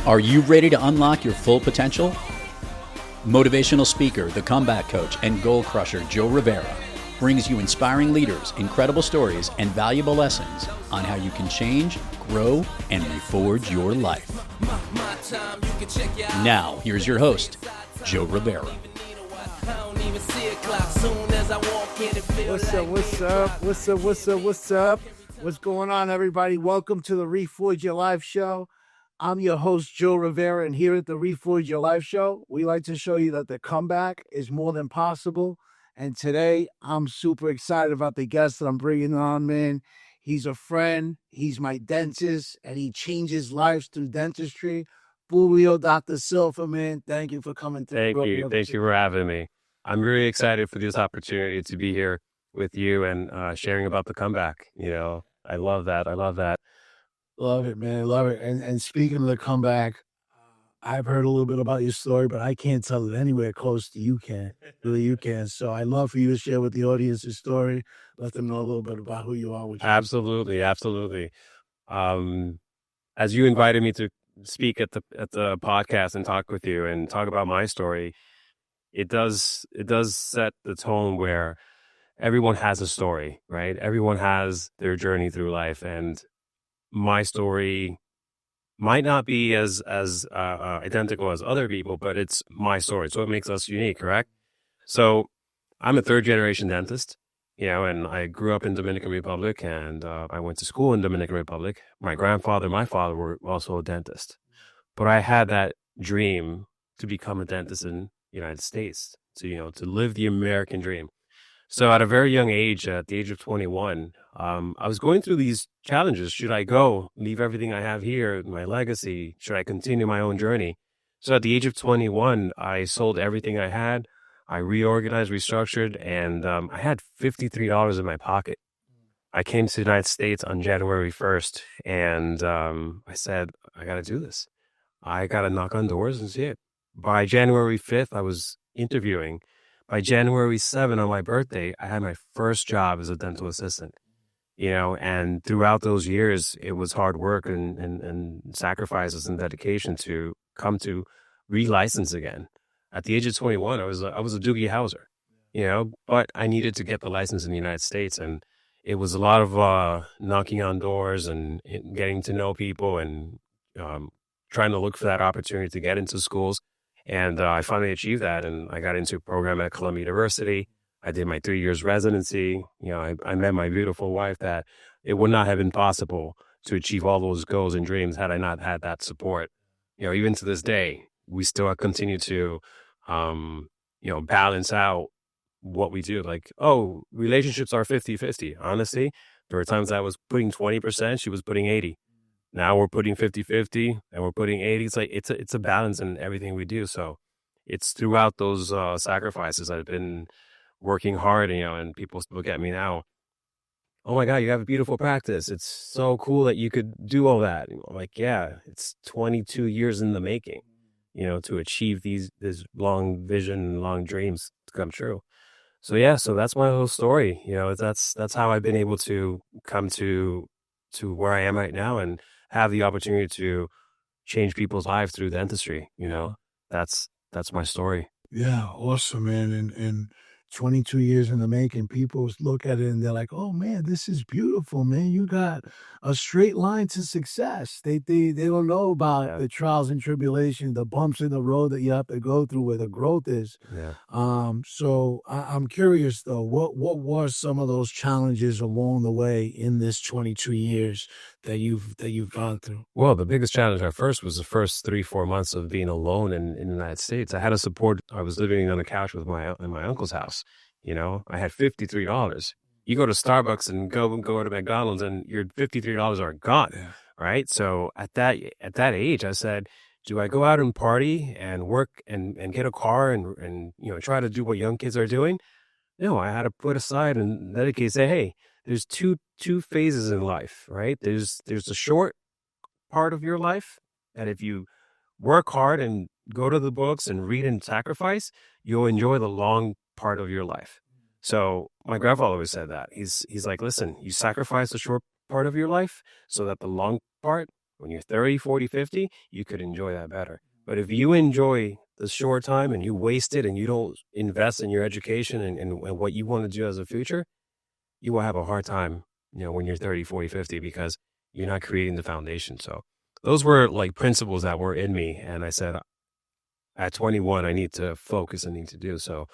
Are you ready to unlock your full potential? Motivational speaker, the comeback coach, and goal crusher Joe Rivera brings you inspiring leaders, incredible stories, and valuable lessons on how you can change, grow, and reforge your life. Now, here's your host, Joe Rivera. What's up? What's going on, everybody? Welcome to the Reforge Your Life show. I'm your host, Joe Rivera, and here at the Reforge Your Life show, we like to show you that the comeback is more than possible. And today, I'm super excited about the guest that I'm bringing on, man. He's a friend, he's my dentist, and he changes lives through dentistry. Fulvio Dr. Silva, man, thank you for coming through. Thank you for having me. I'm really excited for this opportunity to be here with you and sharing about the comeback. You know, I love that. Love it, man. Love it. And speaking of the comeback, I've heard a little bit about your story, but I can't tell it anywhere close to you can. Really, you can. So I'd love for you to share with the audience your story. Let them know a little bit about who you are. Absolutely. As you invited me to speak at the podcast and talk with you and talk about my story, it does set the tone where everyone has a story, right? Everyone has their journey through life, and my story might not be as identical as other people, but it's my story. So it makes us unique, correct? So I'm a third generation dentist, you know, and I grew up in Dominican Republic, and I went to school in Dominican Republic. My grandfather and my father were also a dentist, but I had that dream to become a dentist in the United States, to live the American dream. So at a very young age, at the age of 21, I was going through these challenges. Should I go, leave everything I have here, my legacy? Should I continue my own journey? So at the age of 21, I sold everything I had. I reorganized, restructured, and I had $53 in my pocket. I came to the United States on January 1st, and I said, I got to do this. I got to knock on doors and see it. By January 5th, I was interviewing. By January 7th, on my birthday, I had my first job as a dental assistant, and throughout those years, it was hard work and sacrifices and dedication to come to relicense again. At the age of 21, I was a Doogie Howser, but I needed to get the license in the United States, and it was a lot of knocking on doors and getting to know people and trying to look for that opportunity to get into schools. And I finally achieved that, and I got into a program at Columbia University. I did my 3 years residency. I met my beautiful wife. That it would not have been possible to achieve all those goals and dreams had I not had that support. Even to this day, we still continue to, balance out what we do. Like, relationships are 50-50. Honestly, there were times I was putting 20%, she was putting 80%. Now we're putting 50-50 and we're putting 80. It's like, it's a balance in everything we do. So it's throughout those sacrifices I've been working hard, and people look at me now. Oh my God, you have a beautiful practice. It's so cool that you could do all that. I'm like, yeah, it's 22 years in the making, to achieve this long vision and long dreams to come true. So yeah, so that's my whole story. That's how I've been able to come to where I am right now and have the opportunity to change people's lives through dentistry. That's my story. Yeah, awesome, man. And 22 years in the making, people look at it and they're like, oh man, this is beautiful, man. You got a straight line to success. They don't know about the trials and tribulations, the bumps in the road that you have to go through where the growth is. Yeah. So I'm curious though, what were some of those challenges along the way in this 22 years that you've gone through? Well, the biggest challenge at first was the first 3-4 months of being alone in the United States. I had a support. I was living on the couch in my uncle's house. I had $53. You go to Starbucks and go to McDonald's and your $53 are gone. Yeah. Right. So at that age, I said, do I go out and party and work and get a car and try to do what young kids are doing? No, I had to put aside and dedicate, say, hey, there's two phases in life, right? There's the short part of your life that if you work hard and go to the books and read and sacrifice, you'll enjoy the long part of your life. So my grandfather always said that. He's like, listen, you sacrifice the short part of your life so that the long part When you're 30, 40, 50, you could enjoy that better. But if you enjoy the short time and you waste it and you don't invest in your education and what you want to do as a future, you will have a hard time, when you're 30, 40, 50, because you're not creating the foundation. So those were like principles that were in me. And I said, at 21, I need to focus. I need to do so.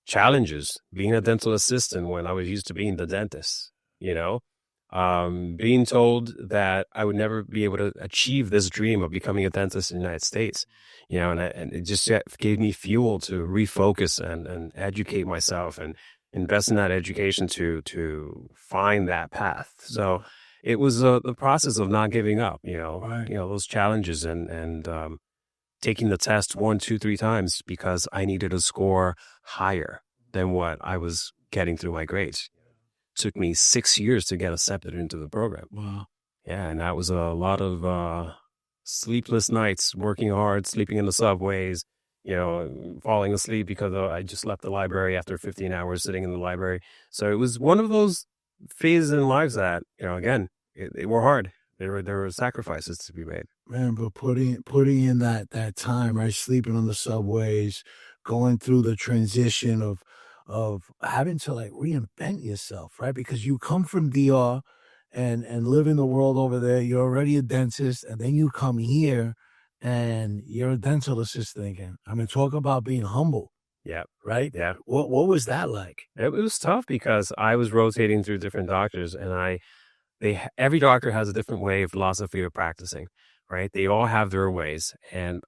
Challenges, being a dental assistant when I was used to being the dentist, being told that I would never be able to achieve this dream of becoming a dentist in the United States, and it just gave me fuel to refocus and educate myself and invest in that education to find that path. So it was the process of not giving up, Right. those challenges and taking the test 1, 2, 3 times because I needed to score higher than what I was getting through my grades. Took me 6 years to get accepted into the program. Wow. Yeah, and that was a lot of sleepless nights, working hard, sleeping in the subways, falling asleep because I just left the library after 15 hours sitting in the library. So it was one of those phases in lives that, again, they were hard. There were sacrifices to be made. Man, but putting in that time, right? Sleeping on the subways, going through the transition of having to like reinvent yourself, right? Because you come from DR and live in the world over there. You're already a dentist, and then you come here and you're a dental assistant again. I mean, talk about being humble, Yeah. right? Yeah. What was that like? It was tough because I was rotating through different doctors, and every doctor has a different way of philosophy of practicing, right? They all have their ways, and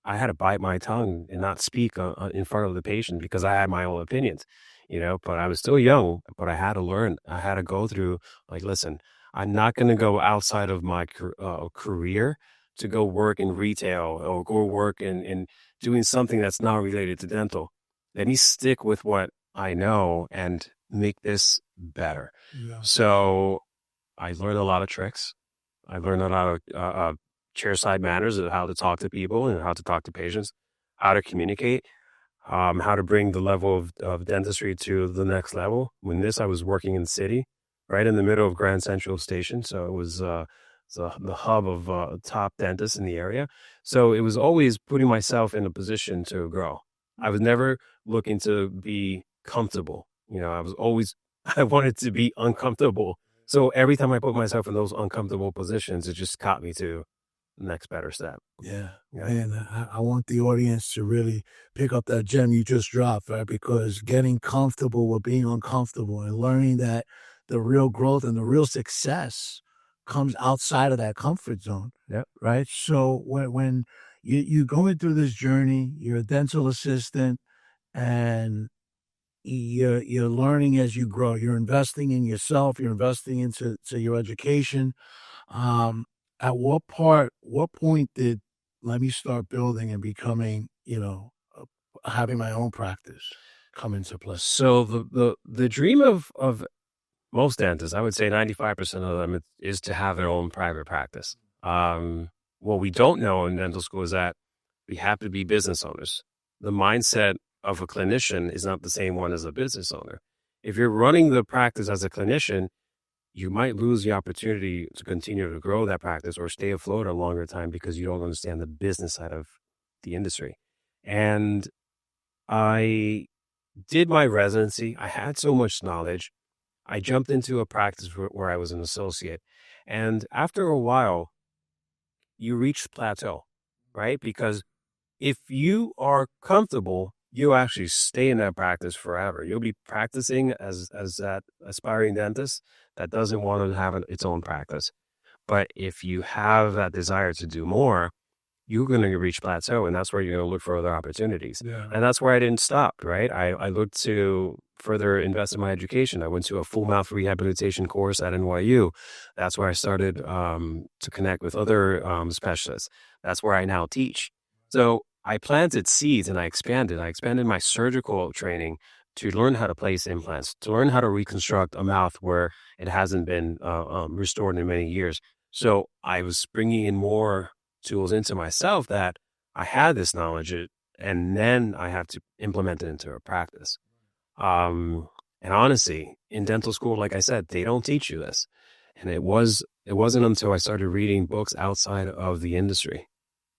I had to bite my tongue and not speak in front of the patient because I had my own opinions, but I was still young, but I had to learn. I had to go through, like, listen, I'm not going to go outside of my career to go work in retail or go work in doing something that's not related to dental. Let me stick with what I know and make this better. Yeah. So I learned a lot of tricks. I learned a lot of chairside manners of how to talk to people and how to talk to patients, how to communicate, how to bring the level of dentistry to the next level. When I was working in the city, right in the middle of Grand Central Station. So it was the hub of top dentists in the area. So it was always putting myself in a position to grow. I was never looking to be comfortable. I wanted to be uncomfortable. So every time I put myself in those uncomfortable positions, it just caught me to the next better step. Yeah. Yeah. Man, I want the audience to really pick up that gem you just dropped, right? Because getting comfortable with being uncomfortable and learning that the real growth and the real success comes outside of that comfort zone. Yep. Right. So when you're going through this journey, you're a dental assistant and you're learning as you grow. You're investing in yourself. You're investing into your education. At what point did let me start building and becoming, having my own practice come into play? So the dream of most dentists, I would say 95% of them is to have their own private practice. What we don't know in dental school is that we have to be business owners. The mindset of a clinician is not the same one as a business owner. If you're running the practice as a clinician, you might lose the opportunity to continue to grow that practice or stay afloat a longer time because you don't understand the business side of the industry. And I did my residency. I had so much knowledge. I jumped into a practice where I was an associate. And after a while, you reach plateau, right? Because if you are comfortable, you'll actually stay in that practice forever. You'll be practicing as that aspiring dentist that doesn't want to have its own practice. But if you have that desire to do more, you're going to reach plateau, and that's where you're going to look for other opportunities. Yeah. And that's where I didn't stop, right? I looked to further invest in my education. I went to a full mouth rehabilitation course at NYU. That's where I started to connect with other specialists. That's where I now teach. So I planted seeds and I expanded. I expanded my surgical training to learn how to place implants, to learn how to reconstruct a mouth where it hasn't been restored in many years. So I was bringing in more tools into myself that I had this knowledge, and then I have to implement it into a practice. And honestly, in dental school, like I said, they don't teach you this. And it wasn't until I started reading books outside of the industry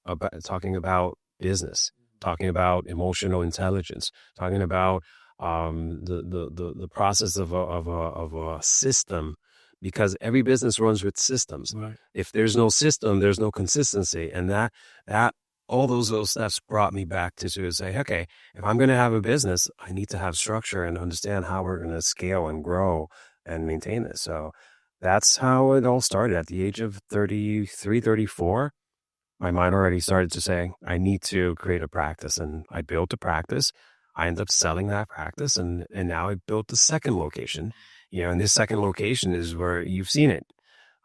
about talking about business, talking about emotional intelligence, talking about the process of a system, because every business runs with systems. Right. If there's no system, there's no consistency, and that all those little steps brought me back to say, okay, if I'm going to have a business, I need to have structure and understand how we're going to scale and grow and maintain this. So that's how it all started. At the age of 33, 34, my mind already started to say, I need to create a practice. And I built a practice. I ended up selling that practice. And now I built the second location. And this second location is where you've seen it.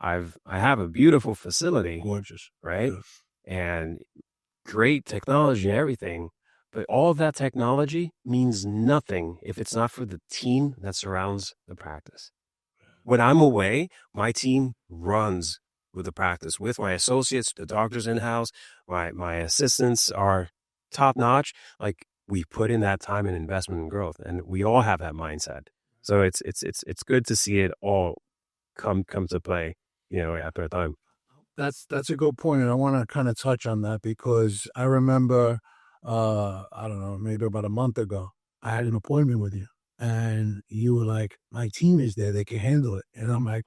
I have a beautiful facility. Gorgeous. Right? Yes. And great technology and everything. But all of that technology means nothing if it's not for the team that surrounds the practice. When I'm away, my team runs with the practice, with my associates, the doctors in-house, my assistants are top-notch. Like, we put in that time and investment and growth, and we all have that mindset. So it's good to see it all come to play, after a time. That's a good point, and I want to kind of touch on that because I remember, I don't know, maybe about a month ago, I had an appointment with you, and you were like, "My team is there; they can handle it." And I'm like,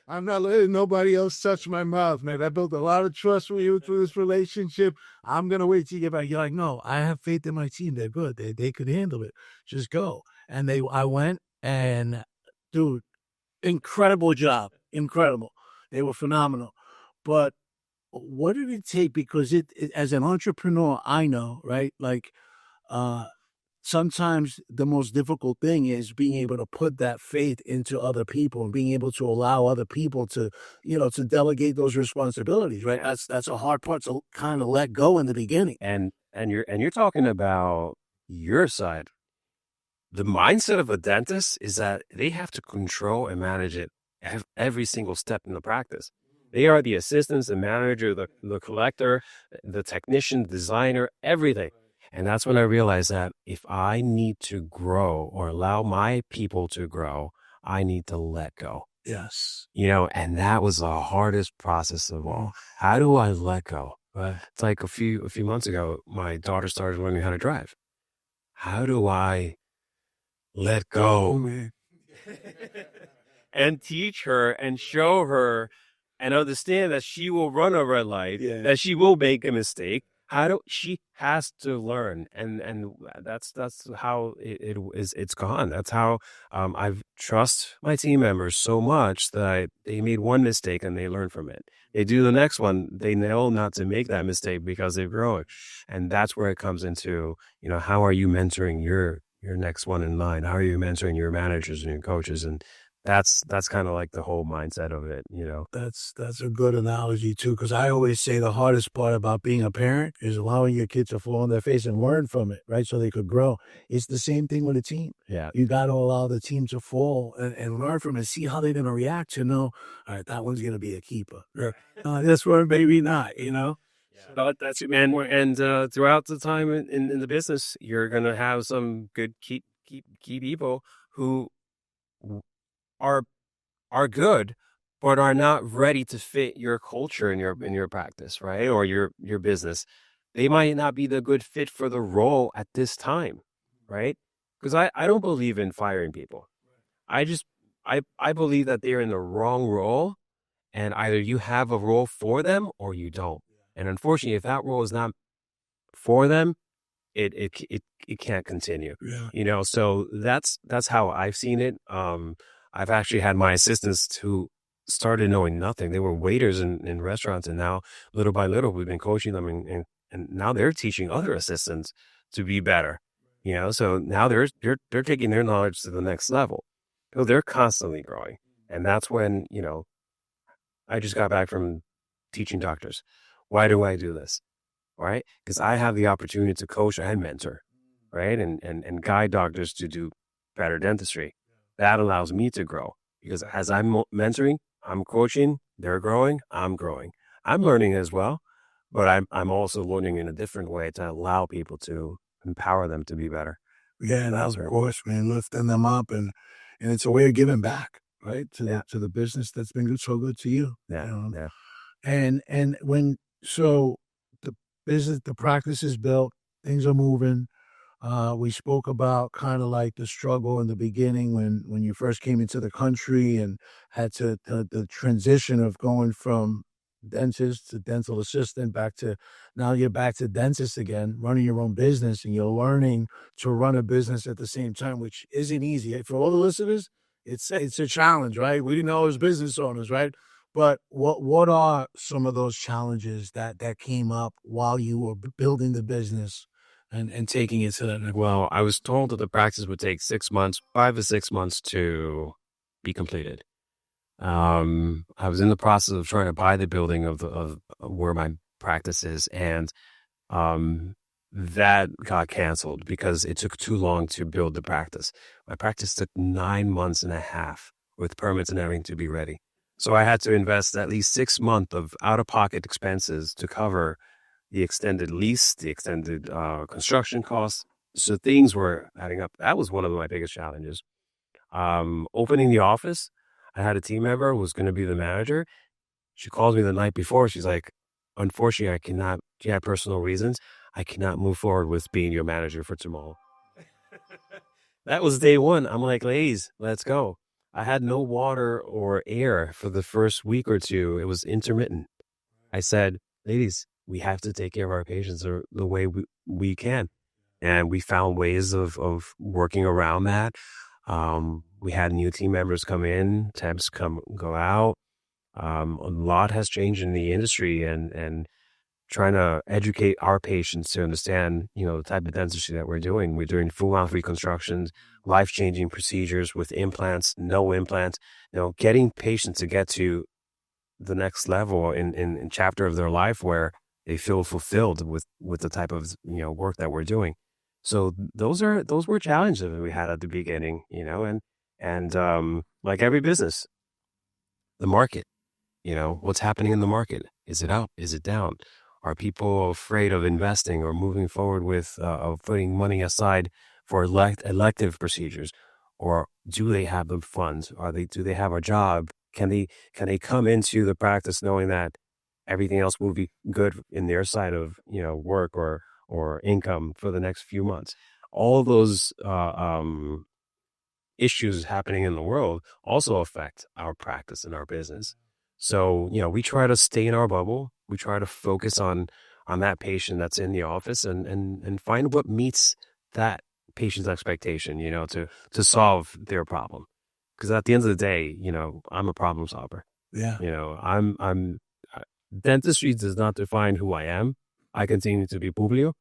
"I'm not letting nobody else touch my mouth, man. I built a lot of trust with you through this relationship. I'm gonna wait till you get back." You're like, "No, I have faith in my team. They're good. They could handle it. Just go." And I went, and dude, incredible job, incredible. They were phenomenal. But what did it take? Because it as an entrepreneur, I know, right? Like, sometimes the most difficult thing is being able to put that faith into other people and being able to allow other people to, to delegate those responsibilities, right? That's a hard part to kind of let go in the beginning. And you're talking about your side. The mindset of a dentist is that they have to control and manage it every single step in the practice. They are the assistants, the manager, the collector, the technician, designer, everything. And that's when I realized that if I need to grow or allow my people to grow, I need to let go. Yes. And that was the hardest process of all. How do I let go? It's like a few months ago, my daughter started learning how to drive. How do I let go and teach her and show her and understand that she will run a red light, that she will make a mistake? She has to learn, and that's how it's gone. That's how I've trust my team members so much that they made one mistake and they learn from it. They do the next one, they know not to make that mistake because they're growing, and that's where it comes into how are you mentoring your next one in line? How are you mentoring your managers and your coaches? And that's kind of like the whole mindset of it, That's a good analogy too, because I always say the hardest part about being a parent is allowing your kids to fall on their face and learn from it, right? So they could grow. It's the same thing with a team. Yeah. You got to allow the team to fall and learn from it, see how they're going to react to know, all right, that one's going to be a keeper. This one, maybe not, But that's it, man. And throughout the time in the business, you're going to have some good key people who are good, but are not ready to fit your culture in your practice, right? Or your business. They might not be the good fit for the role at this time, right? Because I don't believe in firing people. I believe that they're in the wrong role, and either you have a role for them or you don't. And unfortunately, if that role is not for them, it can't continue. Yeah. So that's how I've seen it. I've actually had my assistants who started knowing nothing. They were waiters in restaurants, and now little by little we've been coaching them, and now they're teaching other assistants to be better. So now they're taking their knowledge to the next level. So they're constantly growing, and that's when I just got back from teaching doctors. Why do I do this? Right? Because I have the opportunity to coach and mentor, right? And guide doctors to do better dentistry. That allows me to grow because as I'm mentoring, I'm coaching, they're growing, I'm growing. I'm learning as well, but I'm also learning in a different way to allow people to empower them to be better. Yeah, and of course, man, lifting them up and it's a way of giving back. right? Yeah. To the business that's been so good to you. Yeah. Yeah. And when so the business, the practice is built, things are moving. We spoke about kind of like the struggle in the beginning when you first came into the country and had to the transition of going from dentist to dental assistant back to now you're back to dentist again, running your own business, and you're learning to run a business at the same time, which isn't easy. For all the listeners, it's a challenge, right? We know as business owners, right? But what are some of those challenges that came up while you were building the business and taking it to that next? Well, I was told that the practice would take 6 months, 5 to 6 months to be completed. I was in the process of trying to buy the building of where my practice is, and that got canceled because it took too long to build the practice. My practice took 9 months and a half with permits and everything to be ready. So I had to invest at least 6 months of out-of-pocket expenses to cover the extended lease, the extended construction costs. So things were adding up. That was one of my biggest challenges. Opening the office, I had a team member who was going to be the manager. She called me the night before. She's like, unfortunately, I cannot, she had personal reasons. I cannot move forward with being your manager for tomorrow. That was day one. I'm like, ladies, let's go. I had no water or air for the first week or two. It was intermittent. I said, ladies, we have to take care of our patients the way we can. And we found ways of working around that. We had new team members come in, temps go out. A lot has changed in the industry and trying to educate our patients to understand, the type of dentistry that we're doing. We're doing full mouth reconstructions, life-changing procedures with implants, no implants, getting patients to get to the next level in chapter of their life where they feel fulfilled with the type of, work that we're doing. So those were challenges that we had at the beginning, and like every business, the market, what's happening in the market? Is it up? Is it down? Are people afraid of investing or moving forward with of putting money aside for elective procedures, or do they have the funds? Do they have a job? Can they come into the practice knowing that everything else will be good in their side of work or income for the next few months? All those issues happening in the world also affect our practice and our business. So, we try to stay in our bubble. We try to focus on that patient that's in the office and find what meets that patient's expectation, to solve their problem. Because at the end of the day, I'm a problem solver. Yeah. Dentistry does not define who I am. I continue to be Publio,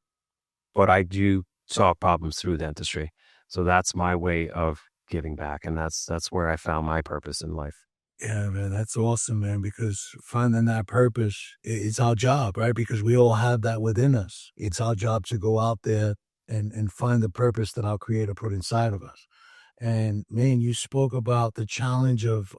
but I do solve problems through dentistry. So that's my way of giving back. And that's where I found my purpose in life. Yeah, man, that's awesome, man, because finding that purpose is our job, right? Because we all have that within us. It's our job to go out there and find the purpose that our creator put inside of us. And man, you spoke about the challenge of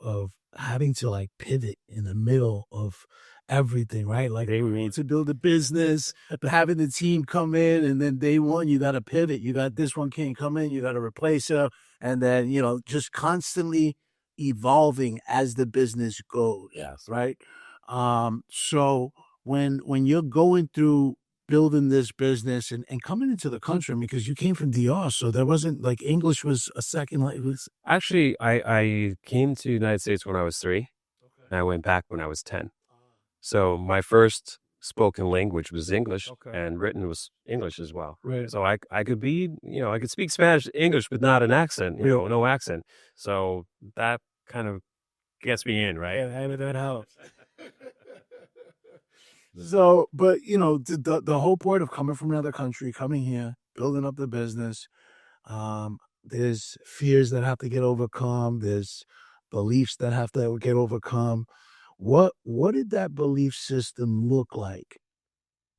having to like pivot in the middle of everything, right? Like they need to build a business, having the team come in, and then day one, you got to pivot. You got this one can't come in, you got to replace her. And then, just constantly evolving as the business goes. Yes. Right. So when you're going through building this business and coming into the country, because you came from DR, so there wasn't like English was a second language. Actually, I came to the United States when I was 3, and I went back when I was 10. So my first spoken language was English, and written was English as well. Right. So I could be, I could speak Spanish, English, but not an accent, no accent. So that kind of gets me in, right? Yeah, that helps. So, but the whole point of coming from another country, coming here, building up the business, there's fears that have to get overcome. There's beliefs that have to get overcome. What did that belief system look like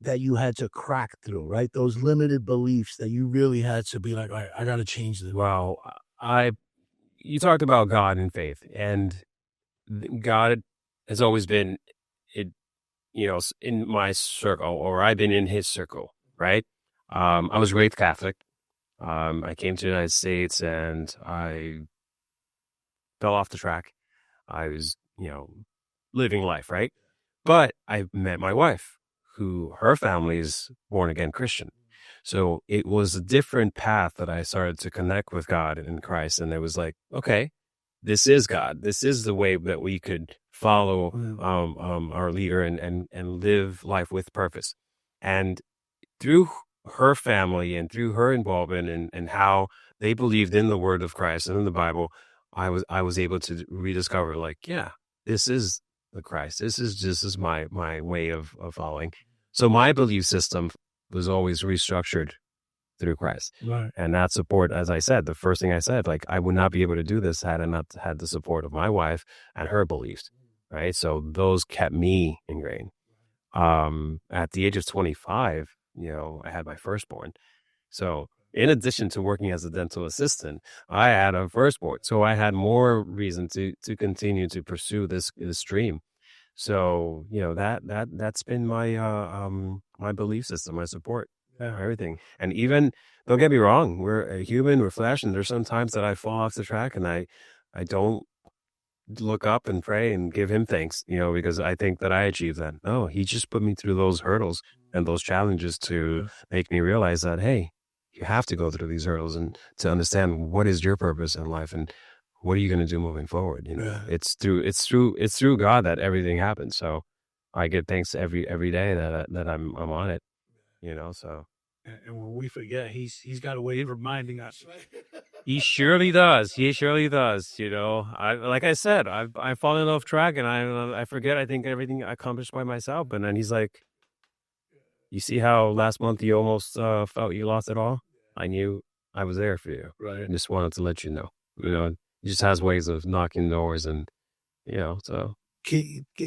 that you had to crack through, right? Those limited beliefs that you really had to be like, all right, I got to change this. Well, you talked about God and faith, and God has always been in my circle, or I've been in his circle, right? I was raised Catholic. I came to the United States and I fell off the track. I was, living life, right? But I met my wife, who her family is born again Christian. So it was a different path that I started to connect with God in Christ. And it was like, okay, this is God. This is the way that we could follow our leader and live life with purpose. And through her family and through her involvement and how they believed in the word of Christ and in the Bible, I was able to rediscover, like, yeah, this is the Christ. This is my way of following. So my belief system was always restructured through Christ. Right. And that support, as I said, the first thing I said, like, I would not be able to do this had I not had the support of my wife and her beliefs. Right. So those kept me ingrained. At the age of 25, I had my firstborn. So in addition to working as a dental assistant, I had a firstborn. So I had more reason to continue to pursue this dream. So, that's been my my belief system, my support, everything. And even, don't get me wrong, we're a human, we're flesh, and there's some times that I fall off the track and I don't look up and pray and give him thanks, because I think that I achieved that. No, he just put me through those hurdles and those challenges to make me realize that, hey, you have to go through these hurdles and to understand what is your purpose in life and what are you going to do moving forward. It's through God that everything happens. So I give thanks every day that I'm on it, so. And when we forget, he's got a way of reminding us. He surely does. He surely does. Like I said, I've fallen off track and I forget. I think everything I accomplished by myself. And then he's like, you see how last month you almost felt you lost it all? I knew I was there for you. Right. I just wanted to let you know. He just has ways of knocking doors and, so.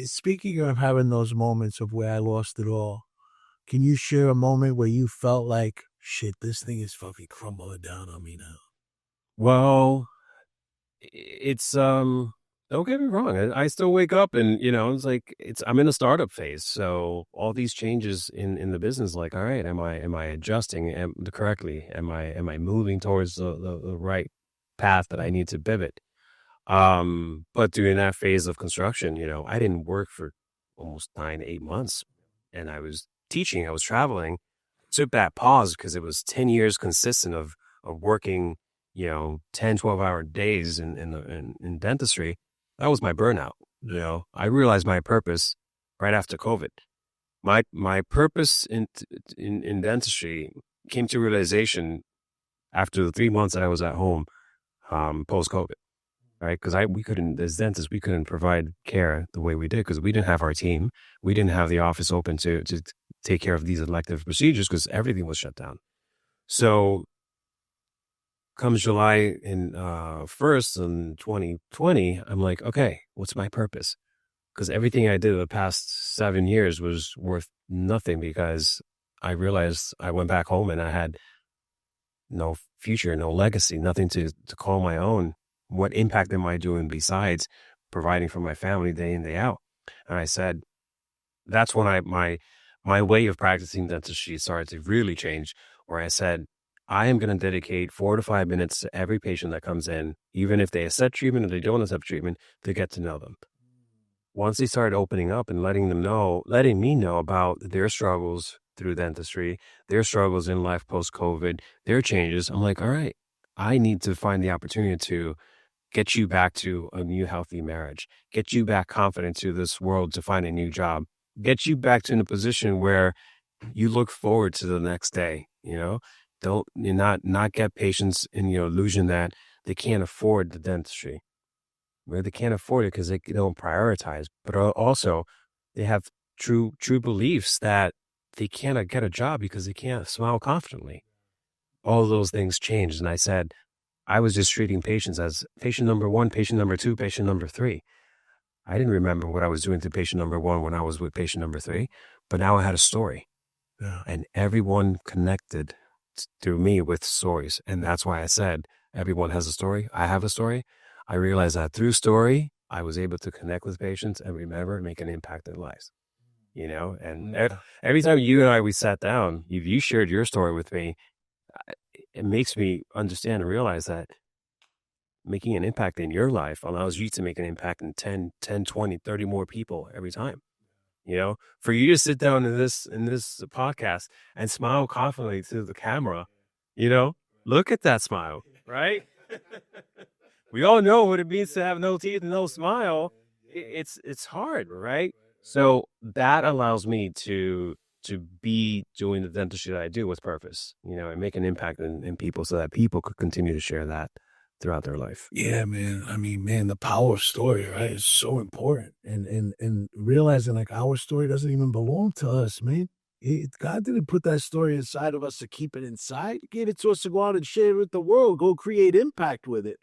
Speaking of having those moments of where I lost it all, can you share a moment where you felt like, shit, this thing is fucking crumbling down on me now? Well, it's, don't get me wrong. I still wake up and, it's like, I'm in a startup phase. So all these changes in the business, like, all right, am I adjusting correctly? Am I moving towards the right path that I need to pivot? But during that phase of construction, I didn't work for almost 9-8 months, and I was teaching, I was traveling. Took that pause because it was 10 years consistent of working, 10-12 hour days in dentistry. That was my burnout. I realized my purpose right after COVID. My purpose in dentistry came to realization after the 3 months that I was at home, post-COVID, right? Because we couldn't, as dentists, we couldn't provide care the way we did because we didn't have our team. We didn't have the office open to take care of these elective procedures because everything was shut down. So comes July 1st in 2020, I'm like, okay, what's my purpose? Because everything I did the past 7 years was worth nothing because I realized I went back home and I had no future, no legacy, nothing to call my own. What impact am I doing besides providing for my family day in, day out? And I said, that's when my way of practicing dentistry started to really change, where I said, I am going to dedicate 4 to 5 minutes to every patient that comes in, even if they accept treatment or they don't accept treatment, to get to know them. Once they started opening up and letting me know about their struggles through dentistry, their struggles in life post-COVID, their changes, I'm like, all right, I need to find the opportunity to get you back to a new healthy marriage, get you back confident to this world to find a new job, get you back to in a position where you look forward to the next day, Don't not get patients in the illusion that they can't afford the dentistry. Where they can't afford it because they don't prioritize, but also they have true beliefs that they cannot get a job because they can't smile confidently. All those things changed. And I said, I was just treating patients as patient number 1, patient number 2, patient number 3. I didn't remember what I was doing to patient number 1 when I was with patient number 3, but now I had a story. Yeah. And everyone connected through me with stories. And that's why I said, everyone has a story. I have a story. I realized that through story, I was able to connect with patients and remember and make an impact in lives. And every time you and we sat down, you shared your story with me, it makes me understand and realize that making an impact in your life allows you to make an impact in 10, 20, 30 more people every time. You know, for you to sit down in this podcast and smile confidently to the camera, you know, look at that smile, right? We all know what it means to have no teeth and no smile. It's hard, right? So that allows me to be doing the dentistry that I do with purpose, you know, and make an impact in people so that people could continue to share that throughout their life. Yeah, man. I mean, man, the power of story, right, is so important. And realizing like our story doesn't even belong to us, man. God didn't put that story inside of us to keep it inside. He gave it to us to go out and share it with the world, go create impact with it.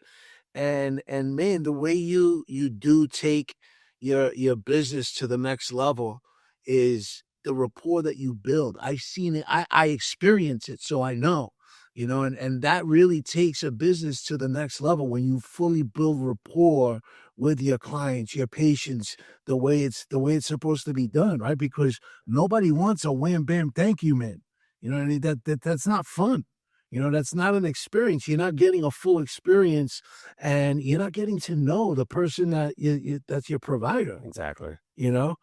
And man, the way you do take your business to the next level is the rapport that you build. I've seen it, I experience it, so I know. You know, and that really takes a business to the next level when you fully build rapport with your clients, your patients, the way it's supposed to be done, right? Because nobody wants a wham bam thank you, man. You know what I mean? That's not fun. You know, that's not an experience. You're not getting a full experience, and you're not getting to know the person that that's your provider. Exactly. You know,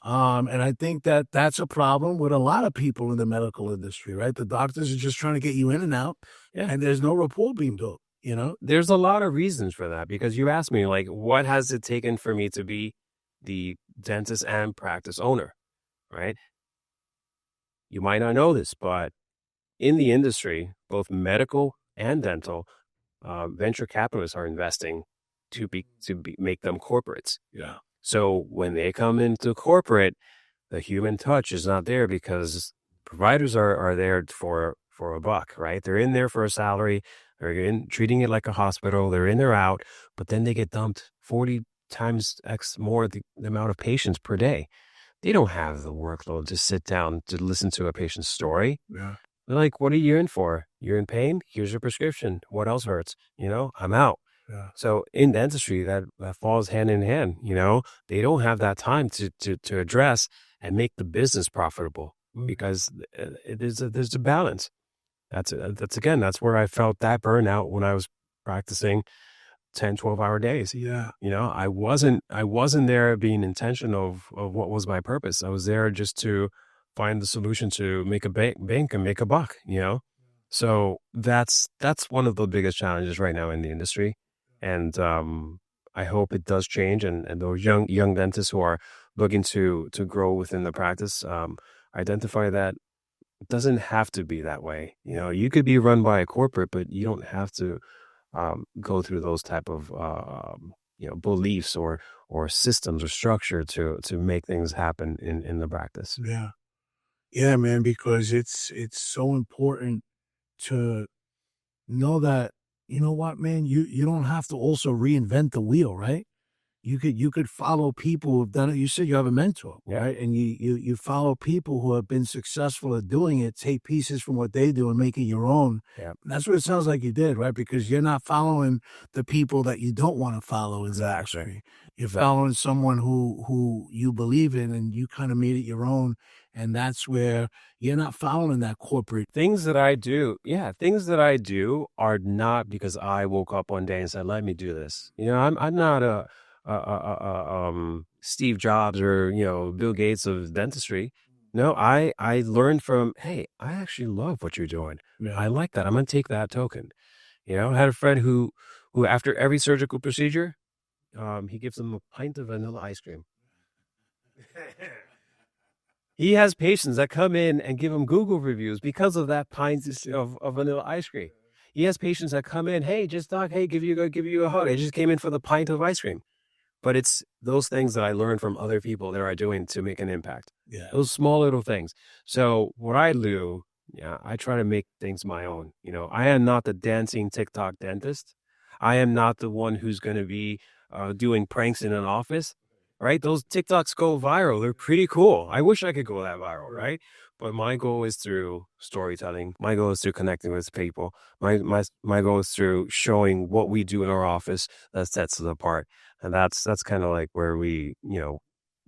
and I think that that's a problem with a lot of people in the medical industry, right? The doctors are just trying to get you in and out, and there's no rapport being built. You know, there's a lot of reasons for that, because you asked me, like, what has it taken for me to be the dentist and practice owner, right? You might not know this, but in the industry, both medical and dental, venture capitalists are investing to make them corporates. Yeah. So when they come into corporate, the human touch is not there, because providers are there for a buck, right? They're in there for a salary. They're treating it like a hospital. They're in, they're out, but then they get dumped 40 times X more the amount of patients per day. They don't have the workload to sit down to listen to a patient's story. Yeah. They're like, what are you in for? You're in pain? Here's your prescription. What else hurts? You know, I'm out. Yeah. So in dentistry, that falls hand in hand. You know, they don't have that time to address and make the business profitable, because there's a balance. That's where I felt that burnout when I was practicing 10, 12-hour days. Yeah. You know, I wasn't there being intentional of what was my purpose. I was there just to find the solution to make a bank and make a buck, you know? So that's one of the biggest challenges right now in the industry. And I hope it does change. And those young dentists who are looking to grow within the practice, identify that it doesn't have to be that way. You know, you could be run by a corporate, but you don't have to go through those type of beliefs or systems or structure to make things happen in the practice. Yeah. Yeah, man, because it's so important to know that, you know what, man, you don't have to also reinvent the wheel, right? You could follow people who've done it. You said you have a mentor, right? And you follow people who have been successful at doing it, take pieces from what they do and make it your own. Yeah. And that's what it sounds like you did, right? Because you're not following the people that you don't want to follow in the industry. You're following someone who you believe in, and you kind of made it your own. And that's where you're not following that corporate. Things that I do are not because I woke up one day and said, let me do this. You know, I'm not a Steve Jobs or, you know, Bill Gates of dentistry. No, I learned from, hey, I actually love what you're doing. Yeah. I like that. I'm going to take that token. You know, I had a friend who after every surgical procedure, he gives them a pint of vanilla ice cream. He has patients that come in and give him Google reviews because of that pint of vanilla ice cream. He has patients that come in, hey, doc, give you a hug. I just came in for the pint of ice cream. But it's those things that I learned from other people that are doing to make an impact. Yeah. Those small little things. So what I do, I try to make things my own. You know, I am not the dancing TikTok dentist. I am not the one who's going to be doing pranks in an office. Right? Those TikToks go viral. They're pretty cool. I wish I could go that viral, right? But my goal is through storytelling. My goal is through connecting with people. My goal is through showing what we do in our office that sets us apart. And that's kind of like where we, you know,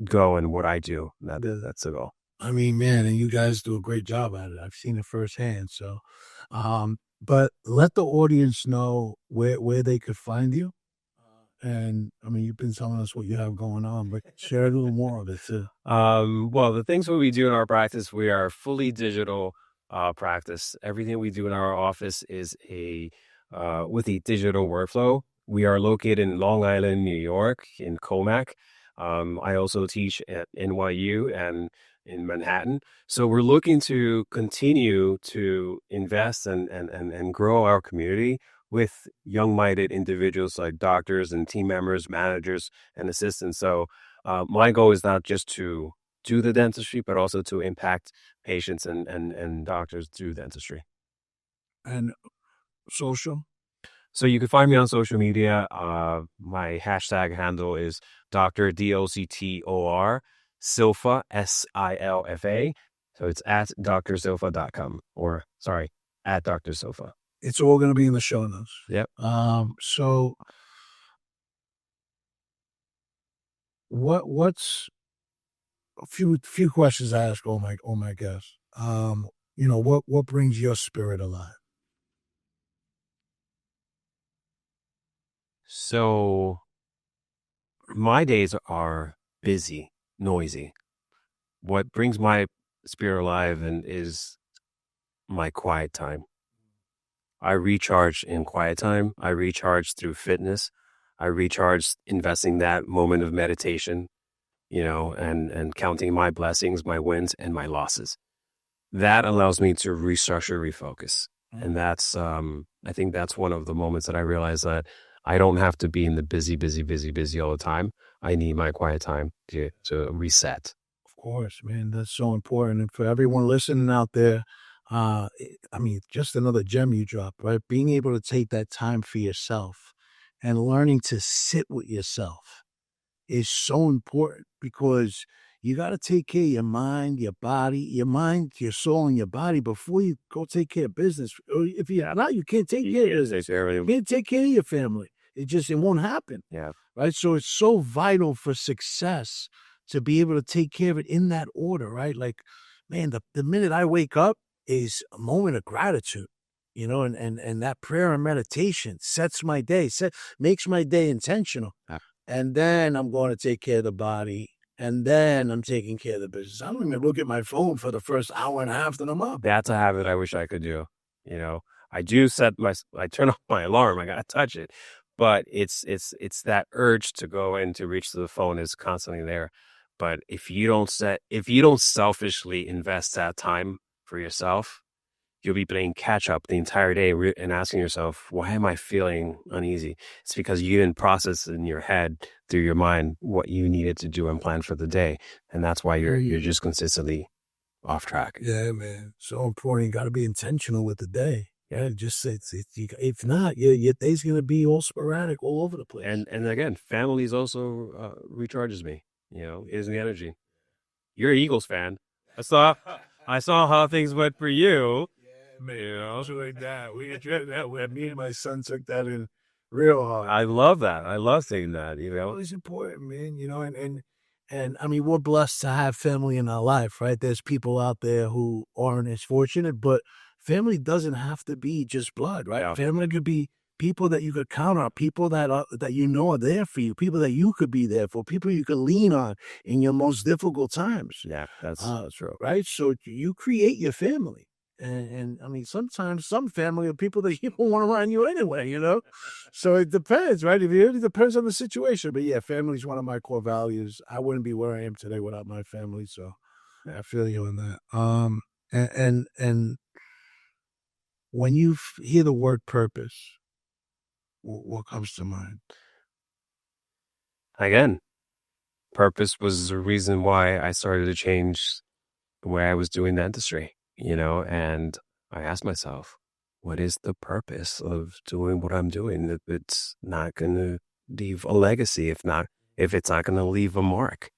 go and what I do. That's the goal. I mean, man, and you guys do a great job at it. I've seen it firsthand. So, But let the audience know where they could find you. And I mean, you've been telling us what you have going on, but share a little more of it too. Well, the things that we do in our practice, we are fully digital practice. Everything we do in our office is with a digital workflow. We are located in Long Island, New York, in Comac. I also teach at NYU and in Manhattan. So we're looking to continue to invest and grow our community with young-minded individuals like doctors and team members, managers, and assistants. So my goal is not just to do the dentistry, but also to impact patients and doctors through dentistry. And social? So you can find me on social media. My hashtag handle is Dr. DOCTOR Silfa, SILFA. So it's at drsilfa.com or sorry, at Dr. Silfa. It's all going to be in the show notes. Yep. So what's a few questions I ask all my guests. What brings your spirit alive? So my days are busy, noisy. What brings my spirit alive is my quiet time. I recharge in quiet time. I recharge through fitness. I recharge investing that moment of meditation, and counting my blessings, my wins, and my losses. That allows me to restructure, refocus. And that's, I think that's one of the moments that I realized that I don't have to be in the busy all the time. I need my quiet time to reset. Of course, man. That's so important. And for everyone listening out there, just another gem you dropped, right? Being able to take that time for yourself and learning to sit with yourself is so important because you got to take care of your mind, your body, your soul, and your body before you go take care of business. If you're not, you can't take care of business. You can't take care of your family. It won't happen. Yeah. Right. So it's so vital for success to be able to take care of it in that order, right? Like, man, the minute I wake up is a moment of gratitude, and that prayer and meditation sets my day, makes my day intentional. Yeah. And then I'm going to take care of the body. And then I'm taking care of the business. I don't even look at my phone for the first hour and a half that I'm up. That's a habit I wish I could do. I do I turn off my alarm. I got to touch it. But it's that urge to go and to reach to the phone is constantly there. But if you don't selfishly invest that time for yourself, you'll be playing catch up the entire day and asking yourself, why am I feeling uneasy? It's because you didn't process in your head through your mind what you needed to do and plan for the day. And that's why you're just consistently off track. Yeah, man. So important. You got to be intentional with the day. Yeah, if not, your day's going to be all sporadic, all over the place. And again, families also recharges me, is the energy. You're an Eagles fan. I saw how things went for you. Man, also like that. Me and my son took that in real hard. I love that. I love saying that. It's important, man. And I mean, we're blessed to have family in our life, right? There's people out there who aren't as fortunate, but family doesn't have to be just blood, right? Yeah. Family could be people that you could count on, people that are there for you, people that you could be there for, people you could lean on in your most difficult times. Yeah, that's true. Right? So you create your family. And I mean, sometimes some family are people that you don't want around you anyway, So it depends, right? It depends on the situation. But yeah, family is one of my core values. I wouldn't be where I am today without my family. So I feel you on that. And when you hear the word purpose, what comes to mind? Again, purpose was the reason why I started to change the way I was doing dentistry. And I asked myself, what is the purpose of doing what I'm doing if it's not going to leave a legacy, if it's not going to leave a mark,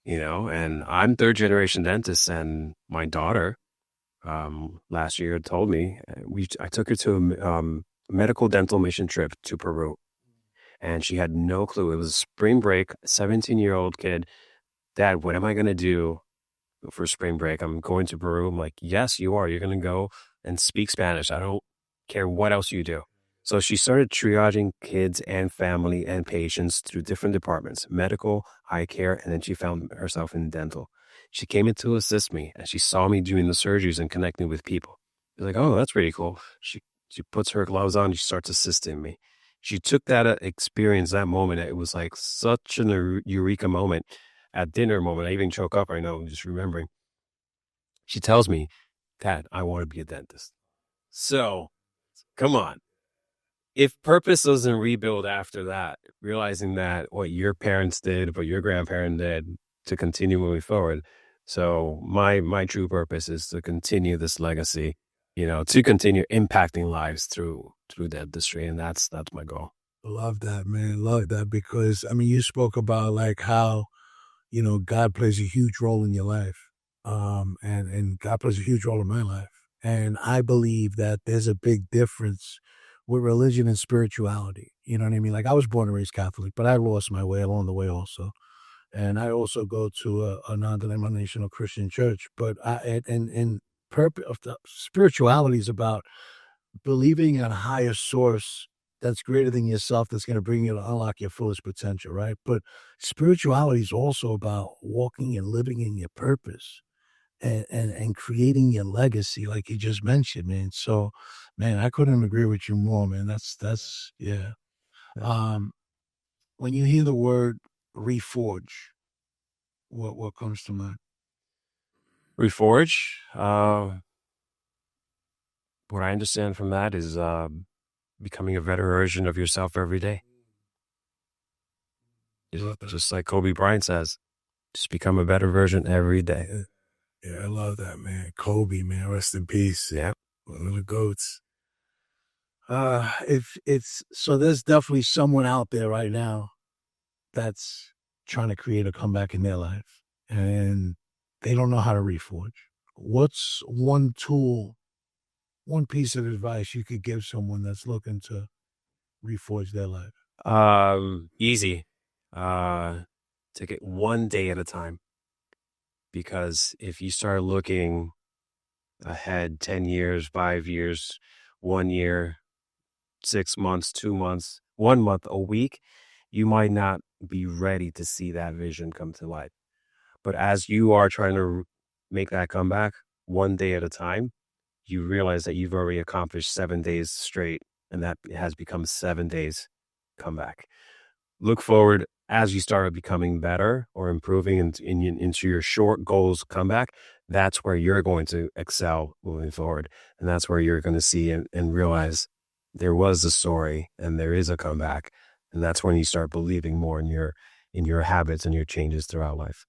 and I'm third generation dentist, and my daughter, last year told me, I took her to a medical dental mission trip to Peru, and she had no clue. It was spring break, 17-year-old kid. Dad, what am I going to do for spring break? I'm going to Peru. I'm like, yes, you are. You're going to go and speak Spanish. I don't care what else you do. So she started triaging kids and family and patients through different departments, medical, eye care, and then she found herself in dental. She came in to assist me, and she saw me doing the surgeries and connecting with people. She's like, oh, that's pretty cool. She puts her gloves on and she starts assisting me. She took that experience, that moment. It was like such an eureka moment, at dinner moment. I even choke up right now just remembering. She tells me, Dad, I want to be a dentist. So, come on. If purpose doesn't rebuild after that, realizing that what your parents did, what your grandparent did, to continue moving forward. So my true purpose is to continue this legacy, to continue impacting lives through dentistry, and that's my goal. Love that, man. Love that, because you spoke about like how, God plays a huge role in your life. And God plays a huge role in my life. And I believe that there's a big difference with religion and spirituality. You know what I mean? Like, I was born and raised Catholic, but I lost my way along the way also. And I also go to a non-denominational Christian church. But spirituality is about believing in a higher source that's greater than yourself, that's going to bring you to unlock your fullest potential, right? But spirituality is also about walking and living in your purpose and creating your legacy, like you just mentioned, man. So, man, I couldn't agree with you more, man. That's yeah. When you hear the word reforge, what comes to mind? Reforge. What I understand from that is becoming a better version of yourself every day. Just like Kobe Bryant says, just become a better version every day. Yeah, I love that, man. Kobe, man, rest in peace. Yeah. One of the goats. So there's definitely someone out there right now that's trying to create a comeback in their life, and they don't know how to reforge. What's one tool, one piece of advice you could give someone that's looking to reforge their life? Easy. Take it one day at a time. Because if you start looking ahead 10 years, 5 years, 1 year, 6 months, 2 months, 1 month, a week, you might not be ready to see that vision come to life. But as you are trying to make that comeback one day at a time, you realize that you've already accomplished 7 days straight, and that has become 7 days comeback. Look forward as you start becoming better or improving into your short goals comeback. That's where you're going to excel moving forward. And that's where you're going to see and realize there was a story and there is a comeback. And that's when you start believing more in your habits and your changes throughout life.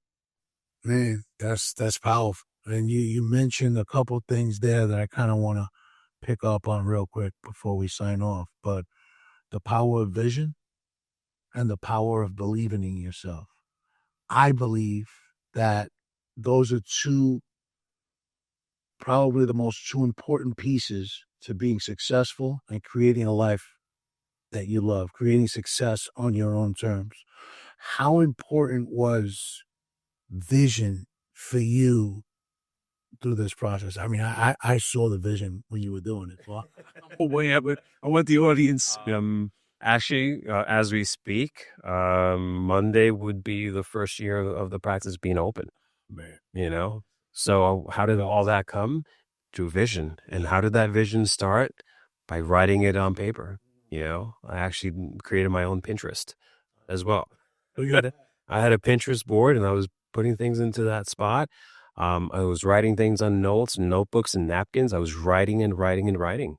Man, that's powerful. And you mentioned a couple things there that I kind of want to pick up on real quick before we sign off. But the power of vision and the power of believing in yourself. I believe that those are probably the most two important pieces to being successful and creating a life that you love, creating success on your own terms. How important was vision for you through this process? I saw the vision when you were doing it. Well, I want the audience. Actually, as we speak, Monday would be the first year of the practice being open. Man. So how did all that come? Through vision. And how did that vision start? By writing it on paper. I actually created my own Pinterest as well. I had a Pinterest board and I was putting things into that spot. I was writing things on notes, notebooks, and napkins. I was writing and writing and writing.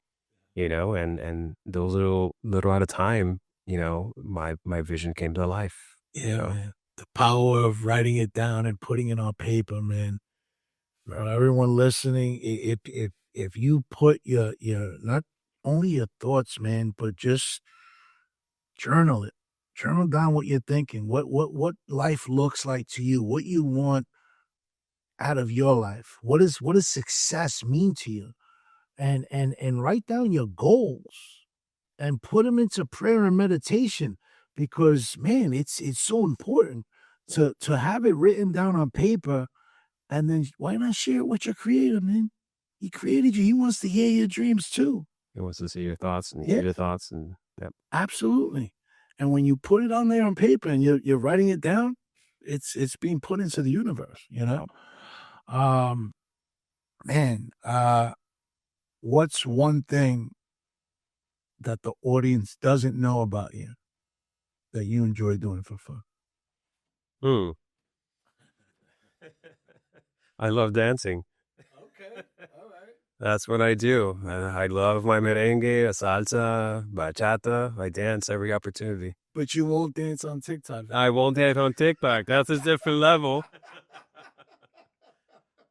And those little at a time, my vision came to life. Man. The power of writing it down and putting it on paper, man. Everyone listening, if you put your not only your thoughts, man, but just journal it. Journal down what you're thinking, what life looks like to you, what you want out of your life. What does success mean to you? And write down your goals and put them into prayer and meditation, because, man, it's so important to have it written down on paper. And then why not share it with your creator, man? He created you. He wants to hear your dreams too. He wants to see your thoughts and Yeah. hear your thoughts. And Absolutely. And when you put it on there on paper and you're writing it down, it's being put into the universe, you know? Man, what's one thing that the audience doesn't know about you that you enjoy doing for fun? I love dancing. Okay, all right. That's what I do. I love my merengue, salsa, bachata. I dance every opportunity. But you won't dance on TikTok. I won't dance on TikTok. That's a different level.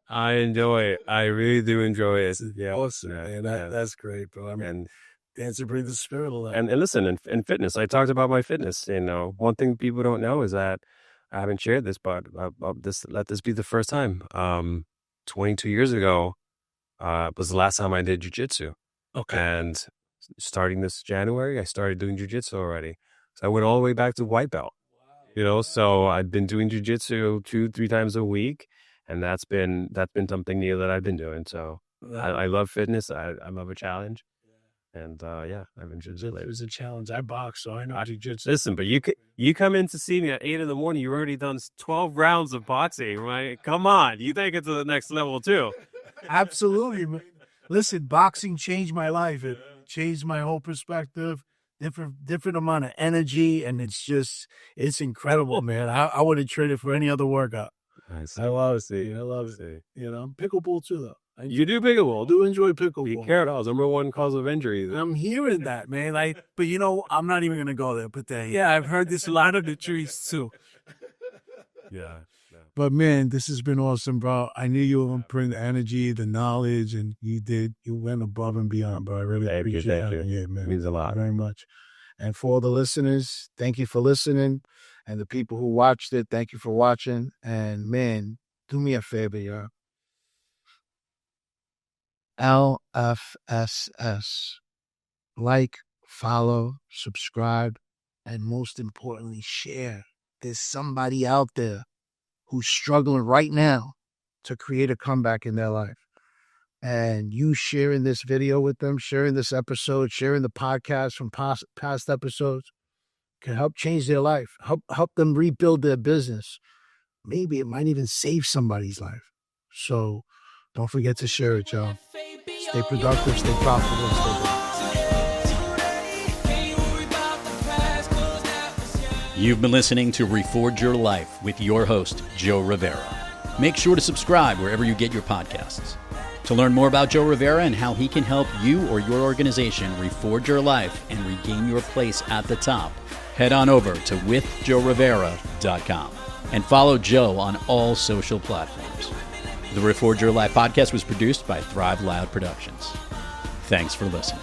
I enjoy it. I really do enjoy it. Yeah. Awesome, Yeah, man. yeah. That's great, bro. I mean, And dancing brings the spirit alive. and listen, in fitness, I talked about my fitness. You know, one thing people don't know is that I haven't shared this, but let this be the first time. 22 years ago was the last time I did jiu-jitsu. Okay. And starting this January, I started doing jiu-jitsu already. So I went all the way back to white belt. You know, so I've been doing jiu-jitsu 2-3 times a week, and that's been something new that I've been doing. So I love fitness. I love a challenge. And yeah, I've enjoyed it. It was a challenge. I box, so I know jiu-jitsu. Listen, but you come in to see me at 8 in the morning. You've already done 12 rounds of boxing, right? Come on, you take it to the next level too. Absolutely, man. Listen, boxing changed my life. It changed my whole perspective. Different amount of energy, and it's incredible, man. I wouldn't trade it for any other workout. I love it. I love it. You know, pickleball too, though. You do pickleball. I do enjoy Be pickleball. careful. Number one cause of injury. I'm hearing that, man. But you know, I'm not even gonna go there. But yeah, I've heard this a lot of the trees too. Yeah. But man, this has been awesome, bro. I knew you were gonna bring the energy, the knowledge, and you did. You went above and beyond, bro. I really Thank you, appreciate thank it. you. Yeah, man. It means a lot. Very much. And for all the listeners, thank you for listening. And the people who watched it, thank you for watching. And man, do me a favor, y'all. LFSS. Like, follow, subscribe, and most importantly, share. There's somebody out there who's struggling right now to create a comeback in their life. And you sharing this video with them, sharing this episode, sharing the podcast from past episodes can help change their life, help them rebuild their business. Maybe it might even save somebody's life. So don't forget to share it, y'all. Stay productive, stay profitable, and stay good. You've been listening to Reforge Your Life with your host, Joe Rivera. Make sure to subscribe wherever you get your podcasts. To learn more about Joe Rivera and how he can help you or your organization reforge your life and regain your place at the top, head on over to withjoerivera.com and follow Joe on all social platforms. The Reforge Your Life podcast was produced by Thrive Loud Productions. Thanks for listening.